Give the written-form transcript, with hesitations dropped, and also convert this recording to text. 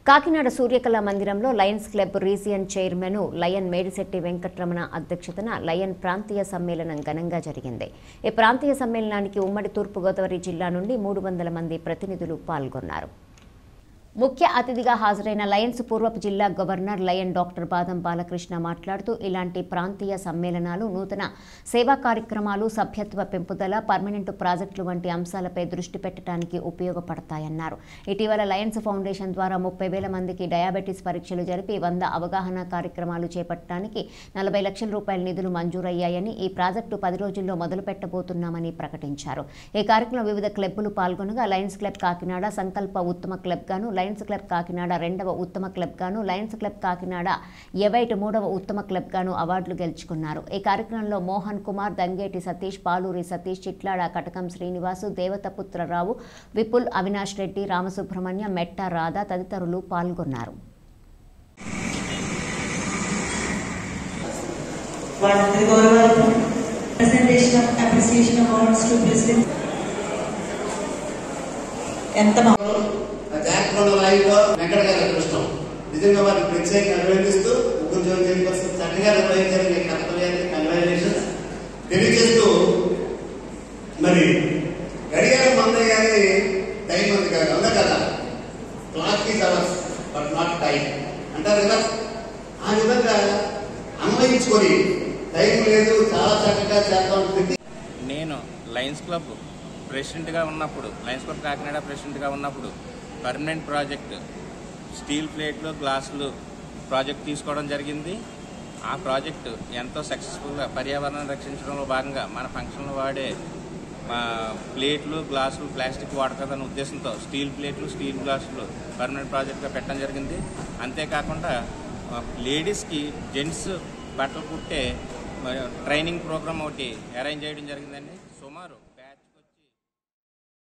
కాకినాడ సూర్యకళా మందిరంలో Lions club region chairman lion Medisetti Venkataramana అధ్యక్షతన lion ప్రాంతీయ సమ్మేళనం ఘనంగా జరిగింది. ఈ ప్రాంతీయ సమ్మేళనానికి ఉమ్మడి తూర్పుగోదావరి జిల్లా నుండి 300 మంది ప్రతినిధులు పాల్గొన్నారు. ముఖ్య అతిథిగా హాజరైన లయన్స్ పూర్వపు జిల్లా గవర్నర్ లయన్ డాక్టర్ బాదం బాలకృష్ణ మాట్లాడుతూ ఇలాంటి ప్రాంతీయ సమ్మేళనాలు నూతన సేవా కార్యక్రమాలు, సభ్యత్వ పెంపుదల, పర్మనెంట్ ప్రాజెక్టులు వంటి అంశాలపై దృష్టి పెట్టడానికి ఉపయోగపడతాయన్నారు. ఇటీవల లయన్స్ ఫౌండేషన్ ద్వారా 30,000 మందికి డయాబెటీస్ పరీక్షలు జరిపి 100 అవగాహన కార్యక్రమాలు చేపట్టడానికి 40 లక్షల రూపాయల నిధులు మంజూరయ్యాయని, ఈ ప్రాజెక్టు 10 రోజుల్లో మొదలు పెట్టబోతున్నామని ప్రకటించారు. ఈ కార్యక్రమంలో వివిధ క్లబ్బులు పాల్గొనగా లయన్స్ క్లబ్ కాకినాడ సంకల్ప ఉత్తమ క్లబ్ గాను, లయన్స్ క్లబ్ కాకినాడ 2వ ఉత్తమ క్లబ్ గాను, లయన్స్ క్లబ్ కాకినాడ ఎవైట్ 3వ ఉత్తమ క్లబ్ గాను అవార్డులు గెలుచుకున్నారు. ఈ కార్యక్రమంలో మోహన్ కుమార్, దంగేటి సతీష్, పాలూరి సతీష్, చిట్లాడ కటకం శ్రీనివాసు, దేవతపుత్రరావు, విపుల్, అవినాష్ రెడ్డి, రామసుబ్రహ్మణ్యం, మెట్ట రాధా తదితరులు పాల్గొన్నారు. నిజంగా వారికి ప్రత్యేకంగా అభినందిస్తూ ముగ్గురు చక్కగా నిర్వహించాలని కర్తవ్యాన్ని కంగ్రాచులేషన్స్ తెలియజేస్తూ, మరి గడియారం మందయ్య గారి టైం ఉంది కాదు అవునా కదా, clock is ours but not time అంటారు కదా. ఆ విధంగా అన్వయించుకొని టైం లేదు చాలా చక్కగా చేద్దాం. నేను లయన్స్ క్లబ్ ప్రెసిడెంట్గా ఉన్నప్పుడు, లయన్స్ క్లబ్ కాకినాడ ప్రెసిడెంట్గా ఉన్నప్పుడు పర్మనెంట్ ప్రాజెక్ట్ స్టీల్ ప్లేట్లు, గ్లాసులు ప్రాజెక్ట్ తీసుకోవడం జరిగింది. ఆ ప్రాజెక్టు ఎంతో సక్సెస్ఫుల్గా పర్యావరణాన్ని రక్షించడంలో భాగంగా మన ఫంక్షన్లో వాడే ప్లేట్లు, గ్లాసులు, ప్లాస్టిక్ వాడకదన్న ఉద్దేశంతో స్టీల్ ప్లేట్లు, స్టీల్ గ్లాసులు పర్మనెంట్ ప్రాజెక్ట్గా పెట్టడం జరిగింది. అంతేకాకుండా లేడీస్కి జెంట్స్ బట్టలు కుట్టే ట్రైనింగ్ ప్రోగ్రామ్ ఒకటి అరేంజ్ చేయడం జరిగిందండి. సుమారు